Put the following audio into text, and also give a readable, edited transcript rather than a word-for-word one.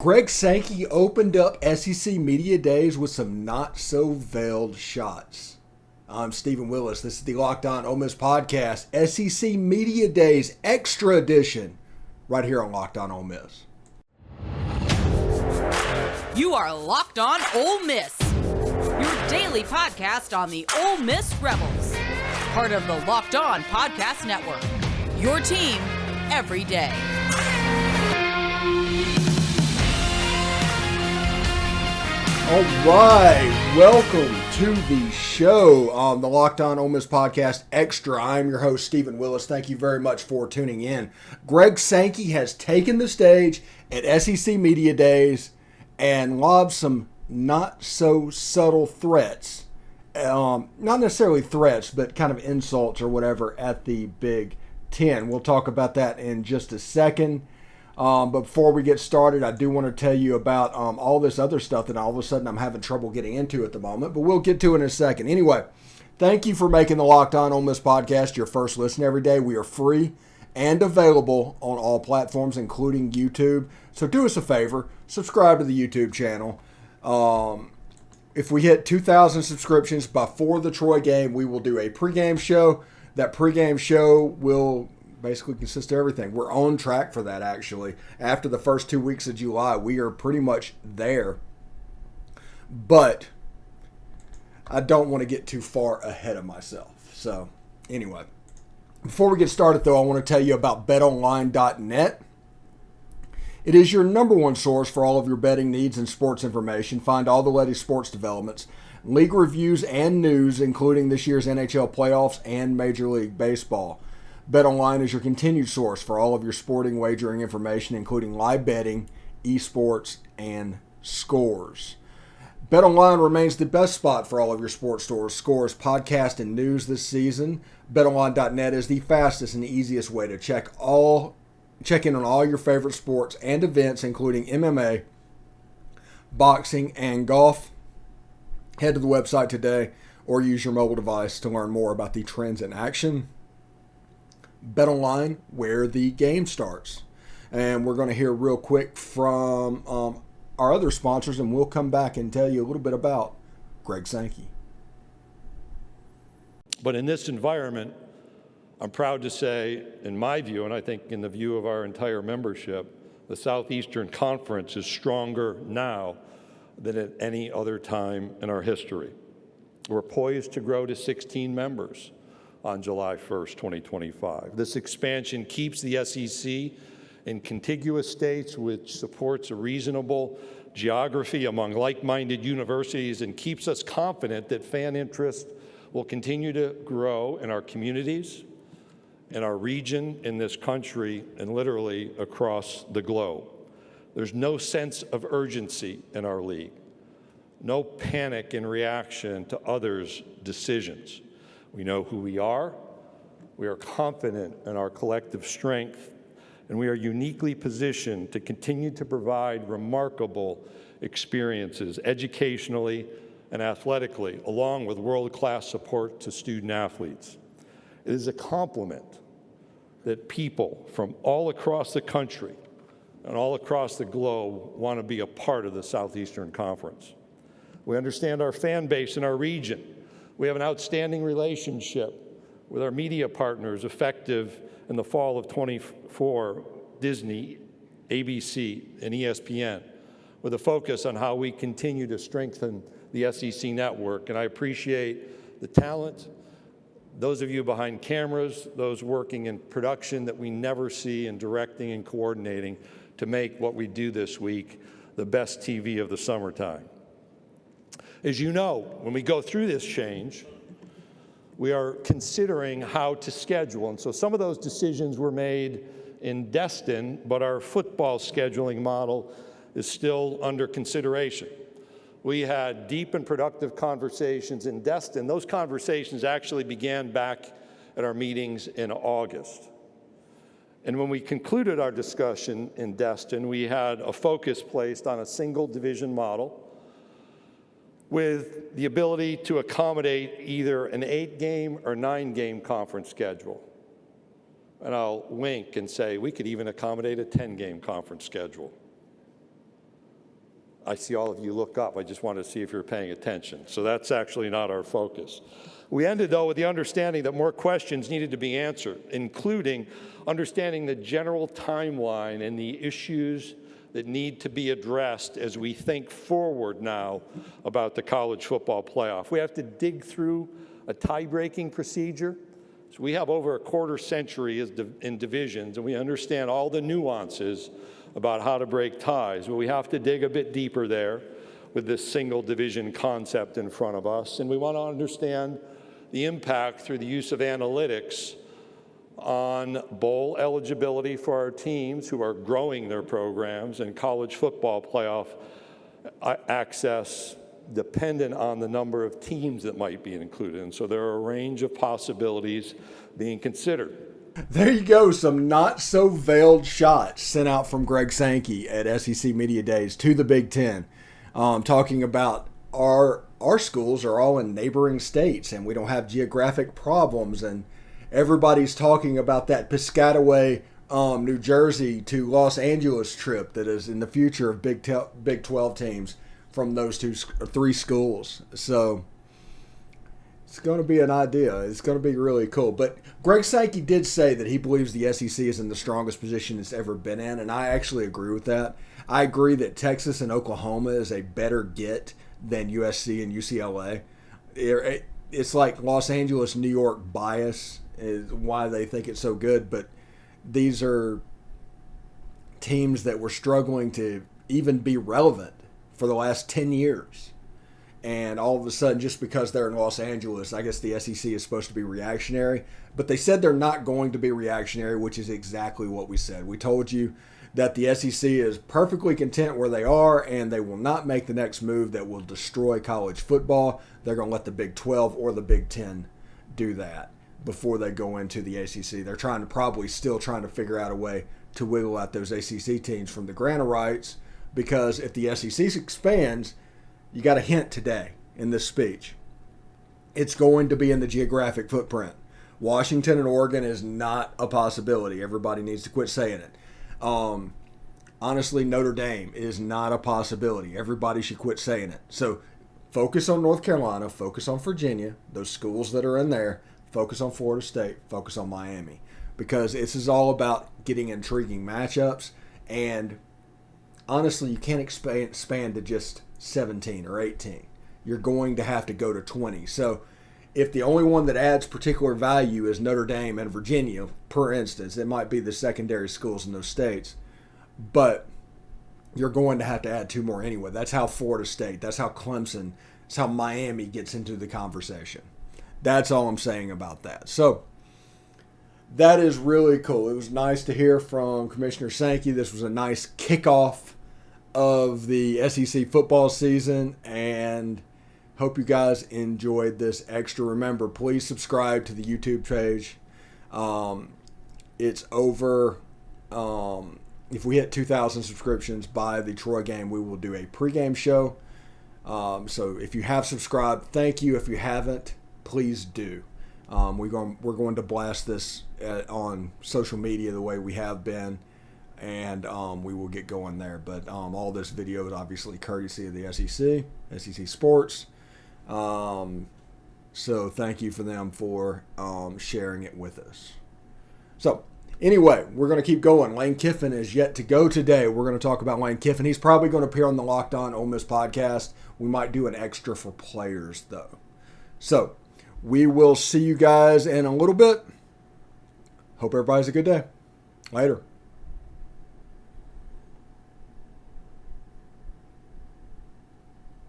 Greg Sankey opened up SEC Media Days with some not-so-veiled shots. I'm Stephen Willis. This is the Locked On Ole Miss Podcast, SEC Media Days Extra Edition, right here on Locked On Ole Miss. You are Locked On Ole Miss, your daily podcast on the Ole Miss Rebels, part of the Locked On Podcast Network, your team every day. All right, welcome to the show on the Locked On Ole Miss Podcast Extra. I'm your host, Stephen Willis. Thank you very much for tuning in. Greg Sankey has taken the stage at SEC Media Days and lobbed some not-so-subtle threats. Not necessarily threats, but kind of insults or whatever at the Big Ten. We'll talk about that in just a second. But before we get started, I do want to tell you about all this other stuff that all of a sudden I'm having trouble getting into at the moment, but we'll get to it in a second. Anyway, thank you for making the Locked On Ole Miss Podcast your first listen every day. We are free and available on all platforms, including YouTube. So do us a favor, subscribe to the YouTube channel. If we hit 2,000 subscriptions before the Troy game, we will do a pregame show. That pregame show will basically consist of everything. We're on track for that, actually. After the first 2 weeks of July, we are pretty much there. But I don't want to get too far ahead of myself. So, anyway. Before we get started, though, I want to tell you about BetOnline.net. It is your number one source for all of your betting needs and sports information. Find all the latest sports developments, league reviews, and news, including this year's NHL playoffs and Major League Baseball. BetOnline is your continued source for all of your sporting wagering information, including live betting, esports, and scores. BetOnline remains the best spot for all of your sports scores, podcasts, and news this season. BetOnline.net is the fastest and easiest way to check in on all your favorite sports and events, including MMA, boxing, and golf. Head to the website today or use your mobile device to learn more about the trends in action. BetOnline, where the game starts. And we're going to hear real quick from our other sponsors, and we'll come back and tell you a little bit about Greg Sankey. But in this environment, I'm proud to say, in my view, and I think in the view of our entire membership, the Southeastern Conference is stronger now than at any other time in our history. We're poised to grow to 16 members on July 1st, 2025. This expansion keeps the SEC in contiguous states, which supports a reasonable geography among like-minded universities and keeps us confident that fan interest will continue to grow in our communities, in our region, in this country, and literally across the globe. There's no sense of urgency in our league, no panic in reaction to others' decisions. We know who we are confident in our collective strength, and we are uniquely positioned to continue to provide remarkable experiences educationally and athletically, along with world-class support to student athletes. It is a compliment that people from all across the country and all across the globe want to be a part of the Southeastern Conference. We understand our fan base in our region. We have an outstanding relationship with our media partners, effective in the fall of 24, Disney, ABC, and ESPN, with a focus on how we continue to strengthen the SEC network. And I appreciate the talent, those of you behind cameras, those working in production that we never see, in directing and coordinating to make what we do this week the best TV of the summertime. As you know, when we go through this change, we are considering how to schedule. And so some of those decisions were made in Destin, but our football scheduling model is still under consideration. We had deep and productive conversations in Destin. Those conversations actually began back at our meetings in August. And when we concluded our discussion in Destin, we had a focus placed on a single division model with the ability to accommodate either an 8-game or 9-game conference schedule. And I'll wink and say we could even accommodate a 10-game conference schedule. I see all of you look up. I just wanted to see if you're paying attention. So that's actually not our focus. We ended, though, with the understanding that more questions needed to be answered, including understanding the general timeline and the issues that need to be addressed as we think forward now about the college football playoff. We have to dig through a tie-breaking procedure. So we have over a quarter century in divisions, and we understand all the nuances about how to break ties. But we have to dig a bit deeper there with this single division concept in front of us. And we want to understand the impact through the use of analytics on bowl eligibility for our teams who are growing their programs and college football playoff access dependent on the number of teams that might be included. And so there are a range of possibilities being considered. There you go, some not-so-veiled shots sent out from Greg Sankey at SEC Media Days to the Big Ten, talking about our schools are all in neighboring states and we don't have geographic problems, and everybody's talking about that Piscataway, New Jersey to Los Angeles trip that is in the future of Big 12 teams from those three schools. So it's going to be an idea. It's going to be really cool. But Greg Sankey did say that he believes the SEC is in the strongest position it's ever been in, and I actually agree with that. I agree that Texas and Oklahoma is a better get than USC and UCLA. It's like Los Angeles, New York bias is why they think it's so good, but these are teams that were struggling to even be relevant for the last 10 years. And all of a sudden, just because they're in Los Angeles, I guess the SEC is supposed to be reactionary. But they said they're not going to be reactionary, which is exactly what we said. We told you that the SEC is perfectly content where they are, and they will not make the next move that will destroy college football. They're going to let the Big 12 or the Big 10 do that before they go into the ACC. They're probably still trying to figure out a way to wiggle out those ACC teams from the grant of rights, because if the SEC expands, you got a hint today in this speech. It's going to be in the geographic footprint. Washington and Oregon is not a possibility. Everybody needs to quit saying it. Honestly, Notre Dame is not a possibility. Everybody should quit saying it. So focus on North Carolina, focus on Virginia, those schools that are in there, focus on Florida State, focus on Miami. Because this is all about getting intriguing matchups. And honestly, you can't expand to just 17 or 18. You're going to have to go to 20. So if the only one that adds particular value is Notre Dame and Virginia, per instance, it might be the secondary schools in those states. But you're going to have to add two more anyway. That's how Florida State, that's how Clemson, that's how Miami gets into the conversation. That's all I'm saying about that. So that is really cool. It was nice to hear from Commissioner Sankey. This was a nice kickoff of the SEC football season, and hope you guys enjoyed this extra. Remember, please subscribe to the YouTube page. It's over. If we hit 2,000 subscriptions by the Troy game, we will do a pregame show. So if you have subscribed, thank you. If you haven't, please do. We're going to blast this on social media the way we have been, and we will get going there. But all this video is obviously courtesy of the SEC Sports. So thank you for them for sharing it with us. So anyway, we're going to keep going. Lane Kiffin is yet to go today. We're going to talk about Lane Kiffin. He's probably going to appear on the Locked On Ole Miss podcast. We might do an extra for players, though. So we will see you guys in a little bit. Hope everybody has a good day. Later.